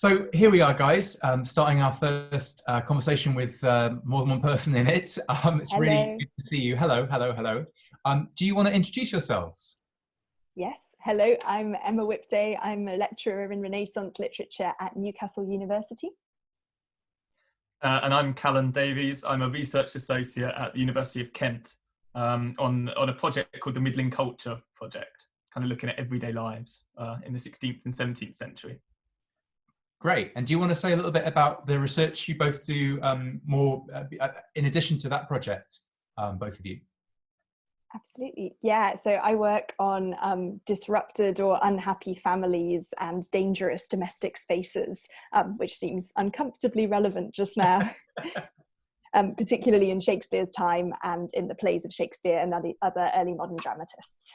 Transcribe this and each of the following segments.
So here we are, guys, starting our first conversation with more than one person in it. It's Hello. really good to see you. Hello, hello, hello. Do you want to introduce yourselves? Yes, hello, I'm Emma Whipday. I'm a lecturer in Renaissance literature at Newcastle University. And I'm Callan Davies. I'm a research associate at the University of Kent on a project called the Middling Culture Project, kind of looking at everyday lives in the 16th and 17th century. Great. And do you want to say a little bit about the research you both do in addition to that project, both of you? Absolutely. Yeah, so I work on disrupted or unhappy families and dangerous domestic spaces, which seems uncomfortably relevant just now, particularly in Shakespeare's time and in the plays of Shakespeare and other early modern dramatists.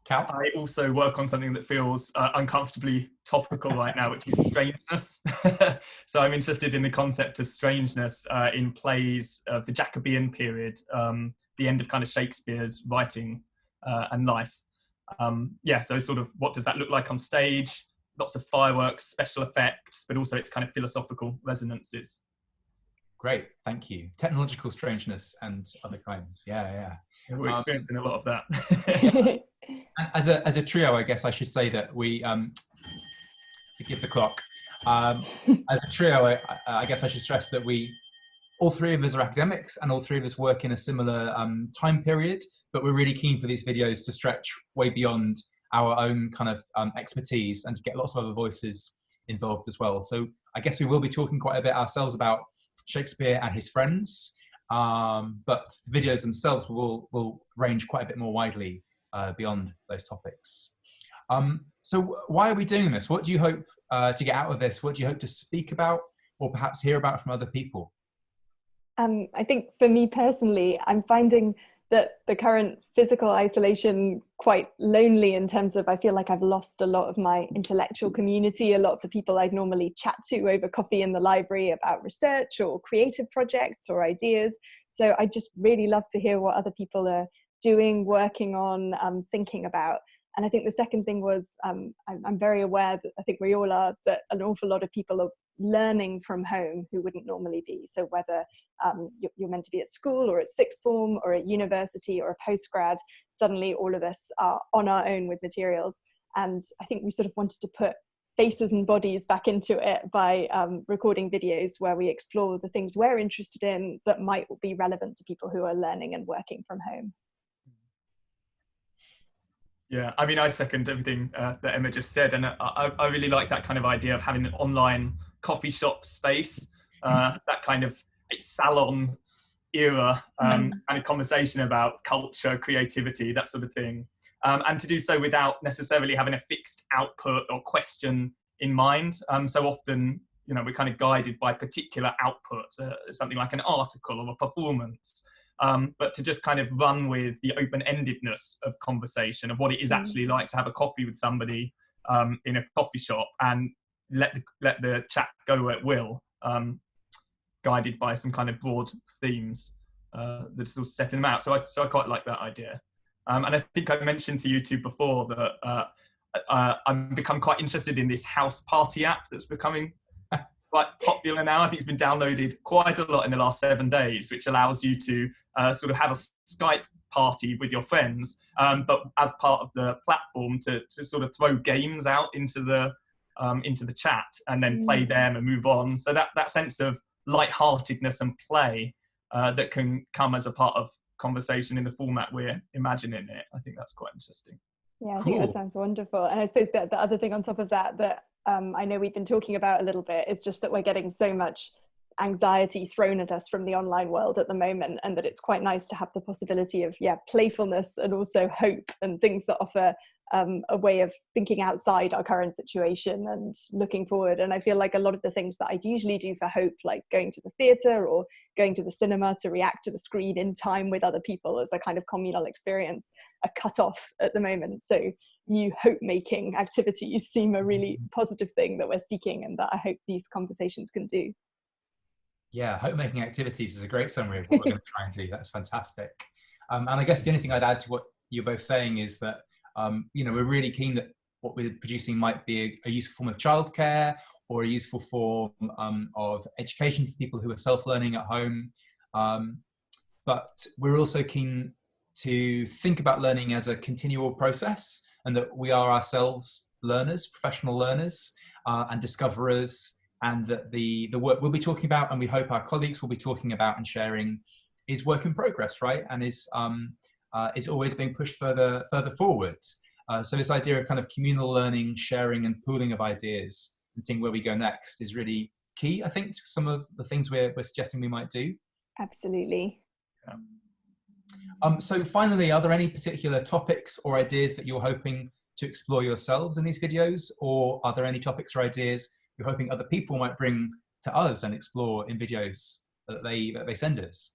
Cal? I also work on something that feels uncomfortably topical right now, which is strangeness. So I'm interested in the concept of strangeness in plays of the Jacobean period, the end of kind of Shakespeare's writing and life. So sort of what does that look like on stage? Lots of fireworks, special effects, but also its kind of philosophical resonances. Great, thank you. Technological strangeness and other kinds. Yeah. We're experiencing a lot of that. As a trio, I guess I should say that we, forgive the clock, as a trio, I guess I should stress that all three of us are academics and all three of us work in a similar time period, but we're really keen for these videos to stretch way beyond our own kind of expertise and to get lots of other voices involved as well. So I guess we will be talking quite a bit ourselves about Shakespeare and his friends, but the videos themselves will range quite a bit more widely beyond those topics. So why are we doing this? What do you hope to get out of this? What do you hope to speak about or perhaps hear about from other people? I think for me personally, I'm finding that the current physical isolation quite lonely in terms of I feel like I've lost a lot of my intellectual community, a lot of the people I'd normally chat to over coffee in the library about research or creative projects or ideas. So I just really love to hear what other people are doing, working on, thinking about. And I think the second thing was I'm very aware that I think we all are that an awful lot of people are learning from home who wouldn't normally be. So whether you're meant to be at school or at sixth form or at university or a postgrad, suddenly all of us are on our own with materials. And I think we sort of wanted to put faces and bodies back into it by recording videos where we explore the things we're interested in that might be relevant to people who are learning and working from home. Yeah, I mean, I second everything that Emma just said, and I really like that kind of idea of having an online coffee shop space, that kind of salon era, and a conversation about culture, creativity, that sort of thing, and to do so without necessarily having a fixed output or question in mind. So often, we're kind of guided by particular outputs, something like an article or a performance. But to just kind of run with the open-endedness of conversation, of what it is actually like to have a coffee with somebody in a coffee shop and let the chat go where it will, guided by some kind of broad themes that are sort of setting them out. So I quite like that idea. And I think I mentioned to you two before that I've become quite interested in this house party app that's becoming quite popular now. I think it's been downloaded quite a lot in the last 7 days, which allows you to sort of have a Skype party with your friends, but as part of the platform to sort of throw games out into the chat and then play them and move on. So that sense of lightheartedness and play that can come as a part of conversation in the format we're imagining it. I think that's quite interesting. Yeah, I think that sounds wonderful. And I suppose that the other thing on top of that I know we've been talking about a little bit is just that we're getting so much anxiety thrown at us from the online world at the moment, and that it's quite nice to have the possibility of playfulness and also hope and things that offer a way of thinking outside our current situation and looking forward. And I feel like a lot of the things that I'd usually do for hope, like going to the theatre or going to the cinema to react to the screen in time with other people as a kind of communal experience, are cut off at the moment. So new hope-making activities seem a really positive thing that we're seeking, and that I hope these conversations can do. Yeah, hope-making activities is a great summary of what we're going to try and do. That's fantastic. And I guess the only thing I'd add to what you're both saying is that, we're really keen that what we're producing might be a useful form of childcare or a useful form of education for people who are self-learning at home. But we're also keen to think about learning as a continual process, and that we are ourselves learners, professional learners, and discoverers, and that the work we'll be talking about, and we hope our colleagues will be talking about and sharing, is work in progress, right? And is always being pushed further forwards. So this idea of kind of communal learning, sharing and pooling of ideas and seeing where we go next is really key, I think, to some of the things we're suggesting we might do. Absolutely. So finally, are there any particular topics or ideas that you're hoping to explore yourselves in these videos? Or are there any topics or ideas you're hoping other people might bring to us and explore in videos that they send us?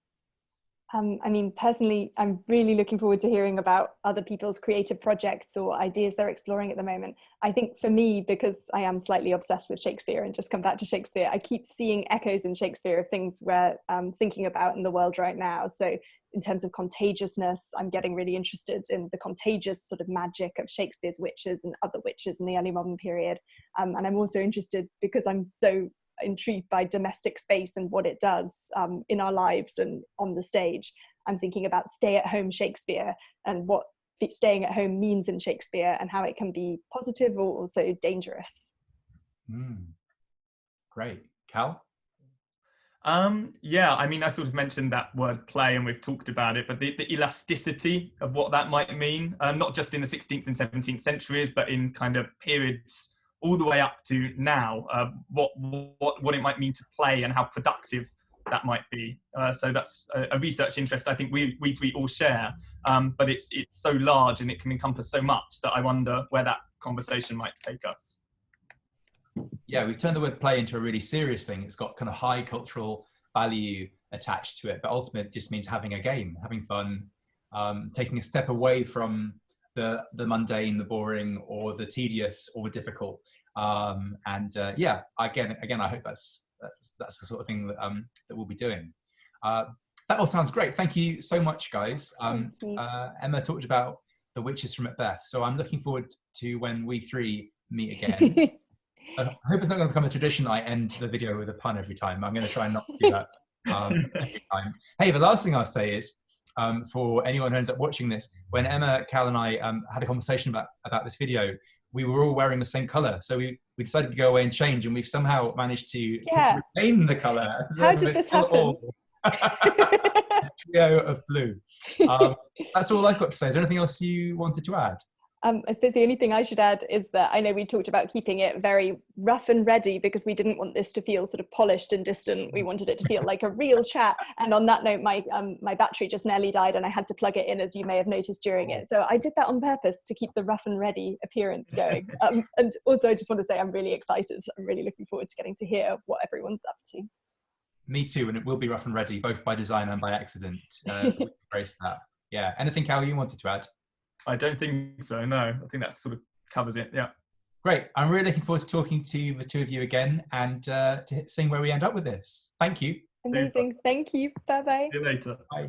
I mean, personally, I'm really looking forward to hearing about other people's creative projects or ideas they're exploring at the moment. I think for me, because I am slightly obsessed with Shakespeare and just come back to Shakespeare, I keep seeing echoes in Shakespeare of things we're thinking about in the world right now. So in terms of contagiousness, I'm getting really interested in the contagious sort of magic of Shakespeare's witches and other witches in the early modern period. And I'm also interested, because I'm so intrigued by domestic space and what it does in our lives and on the stage. I'm thinking about stay-at-home Shakespeare and what staying at home means in Shakespeare and how it can be positive or also dangerous. Great. Cal? Yeah, I mean, I sort of mentioned that word play and we've talked about it, but the elasticity of what that might mean, not just in the 16th and 17th centuries, but in kind of periods all the way up to now, what it might mean to play and how productive that might be. So that's a research interest I think we all share, but it's so large and it can encompass so much that I wonder where that conversation might take us. Yeah, we've turned the word play into a really serious thing. It's got kind of high cultural value attached to it, but ultimately it just means having a game, having fun, taking a step away from the mundane, the boring, or the tedious, or the difficult. Yeah, again, I hope that's the sort of thing that that we'll be doing. That all sounds great. Thank you so much, guys. Emma talked about the witches from Macbeth, so I'm looking forward to when we three meet again. I hope it's not going to become a tradition I end the video with a pun every time. I'm going to try and not do that every time. Hey, the last thing I'll say is, for anyone who ends up watching this, when Emma, Cal and I had a conversation about this video, we were all wearing the same colour. So we decided to go away and change, and we've somehow managed to retain the colour. How did this happen? A trio of blue. That's all I've got to say. Is there anything else you wanted to add? I suppose the only thing I should add is that I know we talked about keeping it very rough and ready because we didn't want this to feel sort of polished and distant. We wanted it to feel like a real chat. And on that note, my battery just nearly died and I had to plug it in, as you may have noticed during it. So I did that on purpose to keep the rough and ready appearance going. And also I just want to say I'm really excited. I'm really looking forward to getting to hear what everyone's up to. Me too, and it will be rough and ready, both by design and by accident. We embrace that. Yeah. Anything, Cal, you wanted to add? I don't think so, no. I think that sort of covers it, yeah. Great. I'm really looking forward to talking to the two of you again and to seeing where we end up with this. Thank you. Amazing. Thank you. Bye-bye. See you later. Bye.